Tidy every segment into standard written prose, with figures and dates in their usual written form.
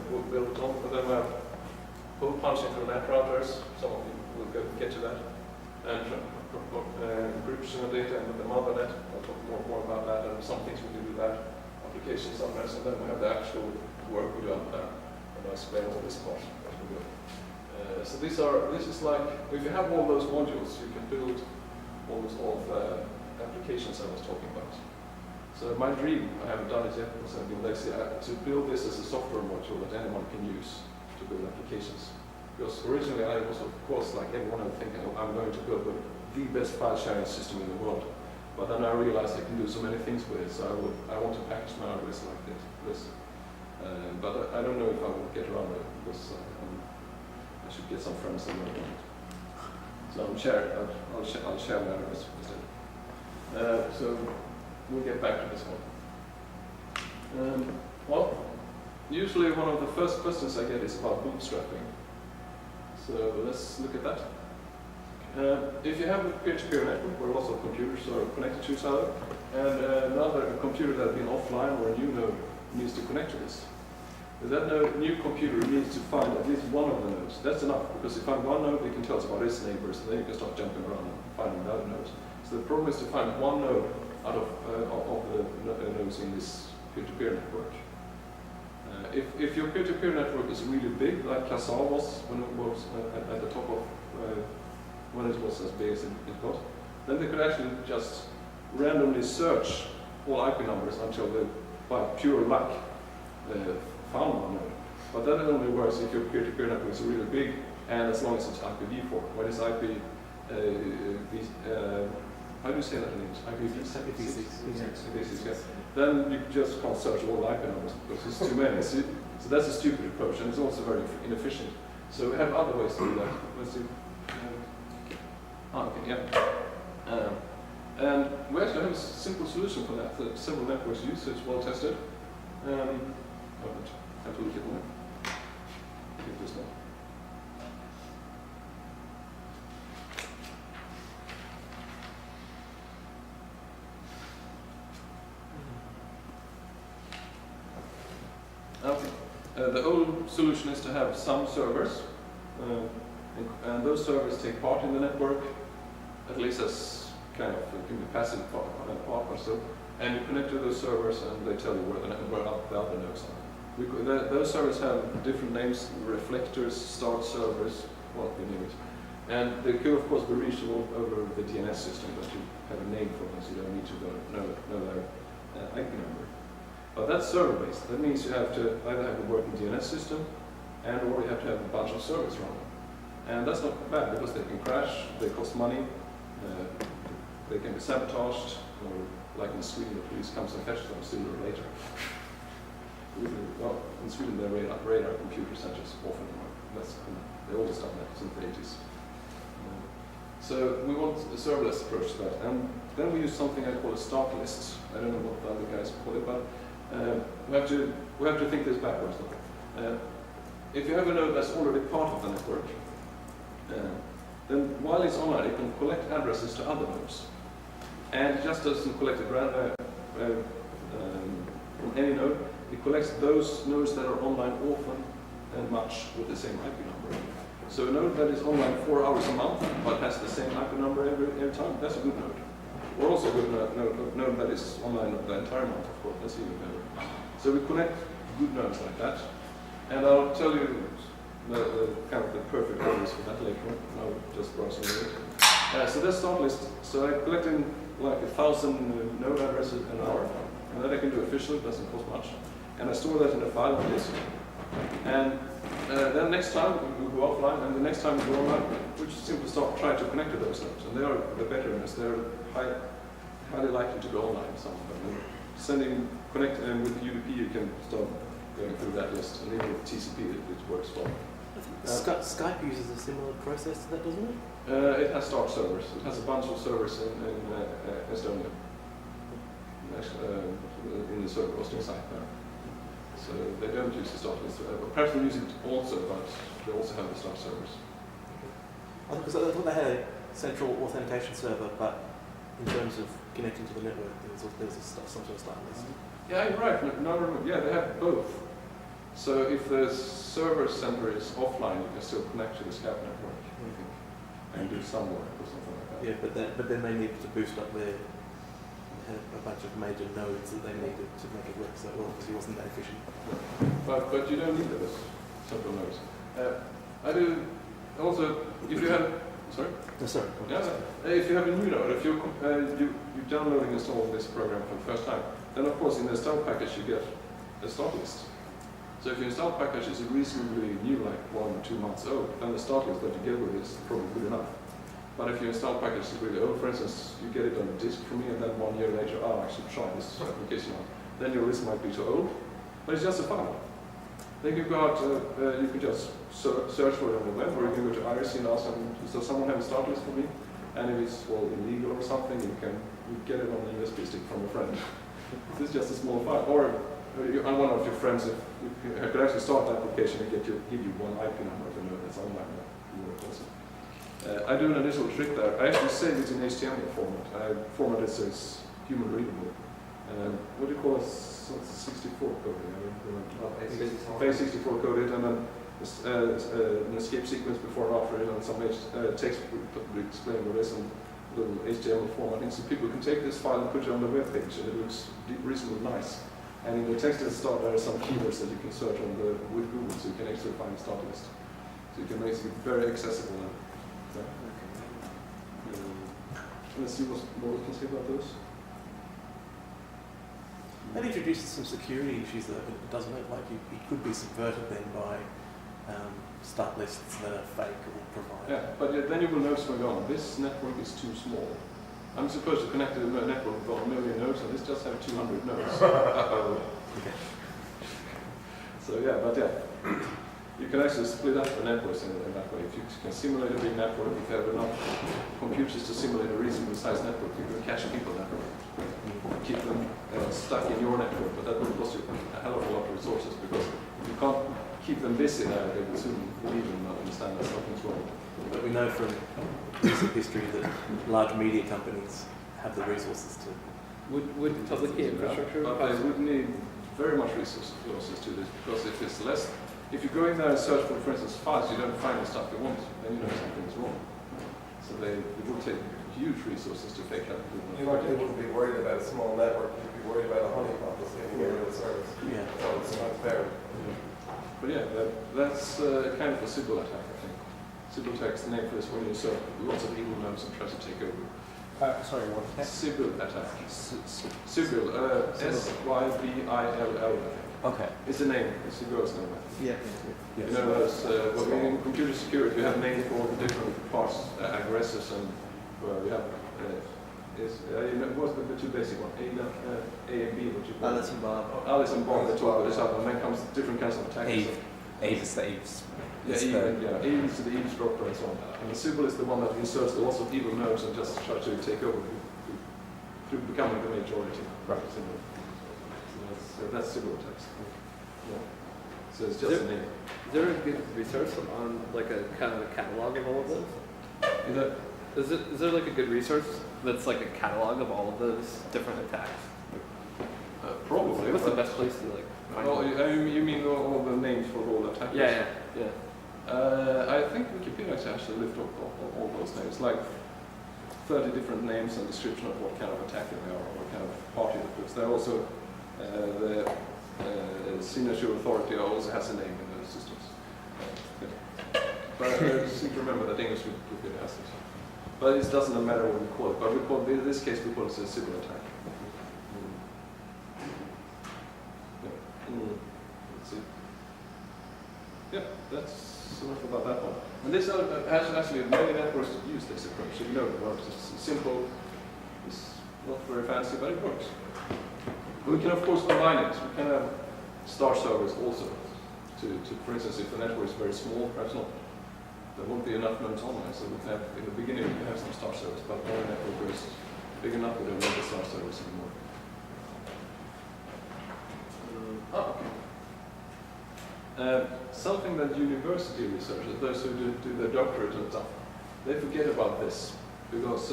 built on, but then we have hole punching for net routers. Some of you will get to that. And encryption of data and the mothernet. I'll talk more about that, and some things we do with that. Application sometimes, and then we have the actual work we do out there. And I'll explain all this part as we go. So this is like, if you have all those modules, you can build almost all of the applications I was talking about. So my dream, I haven't done it yet because I've been lazy, to build this as a software module that anyone can use to build applications. Because originally I was, of course, like everyone, thinking I'm going to build the best file sharing system in the world. But then I realized I can do so many things with it, so I want to package my hardware like this. But I don't know if I will get around with it because I should get some friends and work on it. So I'll share my address instead. So we'll get back to this one. Well, usually one of the first questions I get is about bootstrapping. So let's look at that. If you have a peer-to-peer network where lots of computers are connected to each other, and another computer that has been offline or a new node needs to connect to this, that new computer needs to find at least one of the nodes. That's enough, because if you find one node, it can tell us about its neighbors, and then you can start jumping around and finding the other nodes. So the problem is to find one node out of the nodes in this peer-to-peer network. If your peer-to-peer network is really big, like Casal was when it was at the top of when it was as big as it got, then they could actually just randomly search all IP numbers until they, by pure luck, found one node. But that only works if your peer-to-peer network is really big, and as long as it's IPv4. When it's IP, how do you say that in English? IPv6. Yeah. Then you just can't search all IP numbers because it's too many. So that's a stupid approach, and it's also very inefficient. So we have other ways to do that. Let's see. Okay, yeah. And we actually have a simple solution for that several networks use. So it's well tested. I have to look at one. Get this one. Okay. The old solution is to have some servers, and those servers take part in the network, at least as kind of can be passive part or so. And you connect to those servers, and they tell you where the other nodes are. Those servers have different names: reflectors, start servers, well, you name it. And they could, of course, be reachable over the DNS system, but you have a name for them, so you don't need to know their IP number. But that's server-based. That means you have to either have a working DNS system, or you have to have a bunch of servers running. And that's not bad, because they can crash, they cost money, they can be sabotaged, or like in Sweden, the police comes and fetches them sooner or later. Well, in Sweden, the radar computer centers often work. They always done that since the 80s. So we want a serverless approach to that. And then we use something I call a start list. I don't know what the other guys call it, but we have to think this backwards. If you have a node that's already part of the network, then while it's online, it can collect addresses to other nodes. And it just doesn't collect it from any node. It collects those nodes that are online often and much with the same IP number. So a node that is online 4 hours a month, but has the same IP number every time, that's a good node. Or also a good node that is online the entire month, of course, that's even better. So we connect good nodes like that. And I'll tell you the kind of the perfect orders for that later on. I'll just browse over it. So that's start list. So I'm collecting like 1,000 node addresses an hour. And that I can do efficiently, it doesn't cost much. And I store that in a file like this. And then next time we go offline, and the next time we go online, we just simply try to connect to those nodes. And they are the better ones. They're highly likely to go online. Some of them. Connect with the UDP, you can start going through that list. And even with TCP, it works well. I think Skype uses a similar process to that, doesn't it? It has start servers. It has a bunch of servers in Estonia. In the server hosting site there. So they don't use the start list. Perhaps they use it also, but they also have the start servers. Because I thought they had a central authentication server, but in terms of connecting to the network, there's some sort of start list. Yeah, you're right. No, yeah, they have both. So if the server center is offline, you can still connect to the SCAP network, I think, and do some work or something like that. Yeah, but then they needed to boost up their a bunch of major nodes that they needed to make it work so well because it wasn't that efficient. But you don't need those central nodes. I do also if you have sorry. No, sorry. Yeah, if you have a new node, if you're downloading and installing this program for the first time, then of course in the install package you get a start list. So if your install package is reasonably new, like 1 or 2 months old, then the start list that you get with is probably good enough. But if your install package is really old, for instance, you get it on a disk from me, and then 1 year later, I should try this application out. Then your list might be too old, but it's just a file. Then you go out, you can just search for it on the web, or you can go to IRC and ask them, does someone have a start list for me? And if it's illegal or something, you get it on a USB stick from a friend. This is just a small file. Or and one of your friends, if you could actually start the application and give you one IP number of the node that's online. I do an additional trick there. I actually save it in HTML format. I format it so it's human readable. What do you call it? 64 coding. Base 64 coded, and then an escape sequence before and after it, and some text to explain what it is, and little HTML formatting, so people can take this file and put it on the web page, and it looks reasonably nice. And in the text at the start, there are some keywords that you can search on with Google, so you can actually find the start list. So you can make it very accessible. Let's see what we can say about those. That introduces some security issues though, doesn't it? Like it could be subverted then by start lists that are fake or provided. Yeah, but then you will notice when going, this network is too small. I'm supposed to connect to a network with 1 million nodes, and this just have 200 nodes. Okay. So yeah, but yeah, you can actually split up the networks in that way. If you can simulate a big network, if you have enough computers to simulate a reasonable sized network, you can cache people network. Keep them stuck in your network, but that will cost you a hell of a lot of resources because if you can't keep them busy there, they will soon leave and not understand that something's wrong. But we know from recent history that large media companies have the resources to. Would public key infrastructure? But they would need very much resources to this because if it's less, if you go in there and search for instance, files, you don't find the stuff you want, then you know something's wrong. So it will take huge resources to fake out. You wouldn't be worried about a small network, you'd be worried about a honeypot that's giving you a real service. Yeah. So it's not fair. But yeah, that's kind of a Sybil attack, I think. Sybil attack is the name for this when you insert lots of evil nodes and try to take over. Sorry, what attack? Sybil attack. Sybil, Sybill, I think. Okay. It's a name, it's a girl's name. Yeah. You know, those, in computer security, you have names for the different parts, aggressors, and you have, what's the two basic ones? A and B, what you call Alice and Bob. Alice and Bob, they talk about this up, and then comes different kinds of attacks. Eve is the Eve's. Eve is the eavesdropper and so on. And the Sybil is the one that inserts lots of evil nodes and just try to take over through becoming the majority. Right. So that's Sybil attacks. Yeah. So it's just a name. Is there a good resource on like a kind of a catalog of all of those? Is there like a good resource that's like a catalog of all of those different attacks? Probably. What's the best place to like find them? You mean all the names for all the attackers? Yeah. I think Wikipedia actually lift up all those names, like 30 different names and description of what kind of attacker they are, or what kind of party that puts. There also the signature authority also has a name in those systems. But I just need to remember that English Wikipedia has it. But it doesn't matter what we call it. But we call in this case we call it a Sybil attack. Let's see. Yeah, that's enough about that one. And this has actually many networks that use this approach. You know it works. It's simple. It's not very fancy, but it works. We can of course combine it. We can have star servers also. To for instance, if the network is very small, perhaps not. There won't be enough nodes online, so we can have, in the beginning we can have some star servers, but when the network goes big enough, we don't need the star servers anymore. Something that university researchers, those who do their doctorate and stuff, they forget about this because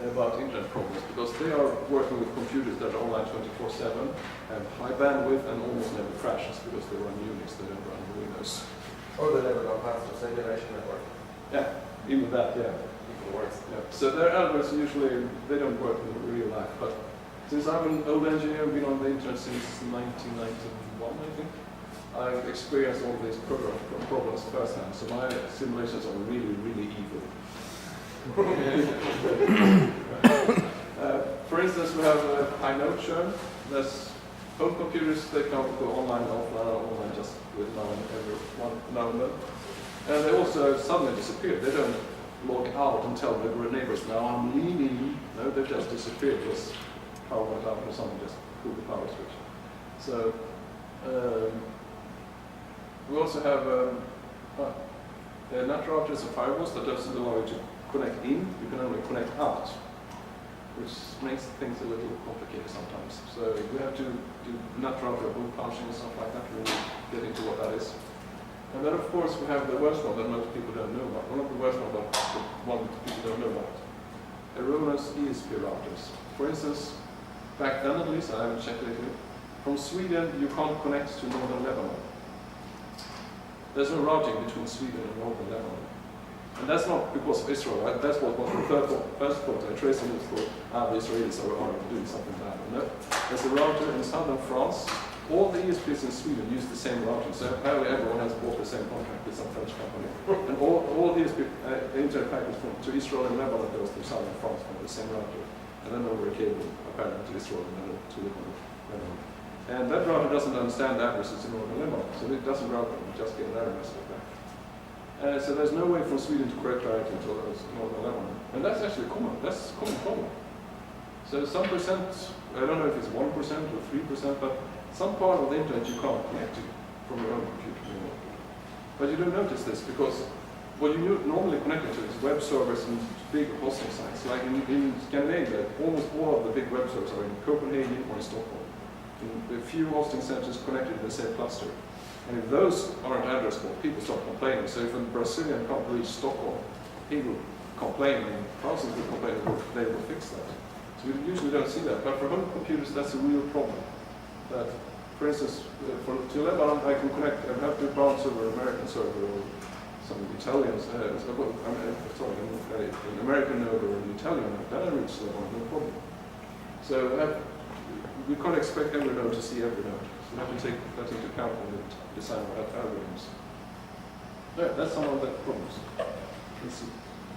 about internet problems, because they are working with computers that are online 24/7, have high bandwidth, and almost never crashes because they run Unix, they don't run Windows. Or they never go past the simulation network. Yeah, even that, yeah. Even worse. Yeah. So their algorithms usually, they don't work in real life, but since I'm an old engineer, been on the internet since 1991, I think, I've experienced all these problems firsthand, so my simulations are really, really evil. For instance, we have a high node churn. There's home computers, they can't go online and offline, or online just with now and then. And they also suddenly disappear. They don't log out and tell the neighbors, now I'm leaving. No, they just disappear because power went out or someone just pulled the power switch. So we also have NAT routers and firewalls that doesn't allow you to connect in, you can only connect out, which makes things a little complicated sometimes. So we have to do NAT router boot punching and stuff like that to really get into what that is. And then of course we have the worst one that most people don't know about. One of the worst ones, but the one people don't know about. Erroneous ESP routers. For instance, back then at least, I haven't checked lately, from Sweden you can't connect to northern Lebanon. There's no routing between Sweden and northern Lebanon. And that's not because of Israel, right? That's what was the first thought. I traced it for the Israelis are doing something bad. No, there's a router in southern France. All the ESPs in Sweden use the same routing, so apparently everyone has bought the same contract with some French company. And all the ESP internet packets to Israel and Lebanon goes to southern France from the same router. And then over a cable, apparently to Israel and then to Lebanon. And that router doesn't understand the addresses in northern Lebanon, so it doesn't route them, it just get an error message back. So there's no way from Sweden to correct routing until northern Lebanon. And that's actually common, that's a common problem. So some percent, I don't know if it's 1% or 3%, but some part of the internet you can't connect to from your own computer anymore. But you don't notice this because what you normally connect to is web servers and big hosting sites. Like in Scandinavia, almost all of the big web servers are in Copenhagen or in Stockholm. And a few hosting centers connected to the same cluster. And if those aren't addressable, people start complaining. So if a Brazilian can't reach Stockholm, he will complain, and thousands will complain, they will fix that. So we usually don't see that. But for home computers, that's a real problem. That, for instance, to Lebanon, I can connect, I have to bounce over an American server or some Italians, an American node or an Italian node, then I reach Lebanon, no problem. So we can't expect every node to see every node. So we have to take that into account when we design our algorithms. Yeah, that's some of the problems. Let's see.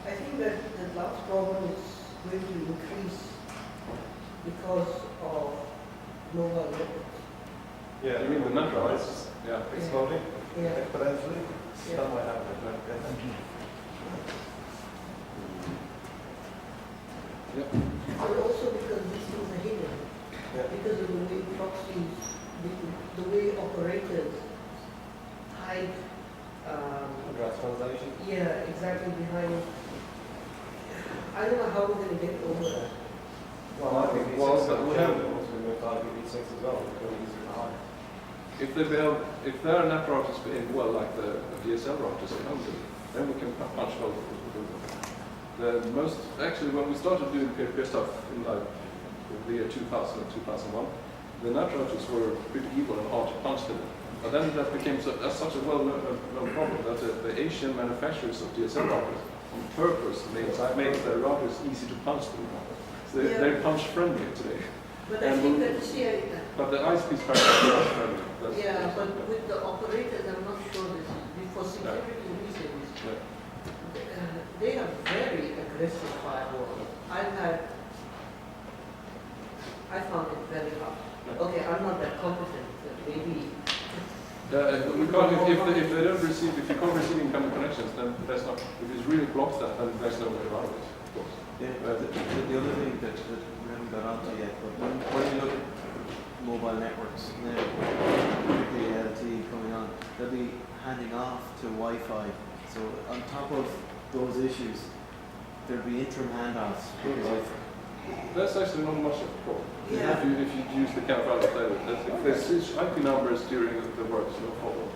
I think that the last problem is going to increase because of mobile networks. Yeah, You mean the NAT routers? Yeah. exploding Yeah. exponentially. Yeah. That might happen. Right? Yeah. But also because these things are hidden. Yeah. Because of the way proxies, the way operators hide, Address translation. yeah, exactly behind. I don't know how we're going to get over that. Well, I think Well, we have moved on to V6 as well. It's going easier to hide. If their NAT routers behave well like the DSL routers at home do, then we can punch holes the most. Actually, when we started doing peer-to-peer stuff in like the year 2000 or 2001, the NAT routers were pretty evil and hard to punch them. But then that became that's such a well-known problem that the Asian manufacturers of DSL routers on purpose made their routers easy to punch them. So they're punch-friendly today. But I think that, But the ISPs are punch-friendly. yeah, but with the operators, I'm not sure this is, for security reasons, they are very aggressive firewalls. I found it very hard. Okay, I'm not that competent, but maybe. We can't, if they don't receive, if you can't receive incoming connections, then that's not, if it's really blocks that, then there's no way around it, of course. Yeah, the other thing that we haven't got onto yet, but when you look at mobile networks now, particularly LTE coming on, they'll be handing off to Wi-Fi. So on top of those issues, there'll be interim handoffs with Wi-Fi. That's actually not much of a problem. Yeah. If you use the kind of algorithm, if there's IP numbers during the work, it's no problem.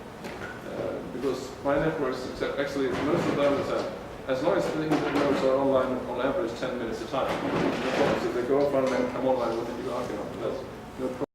Because my networks, actually most of them is as long as the nodes are online on average 10 minutes a time. If they go offline and then come online with a new argument, that's no problem.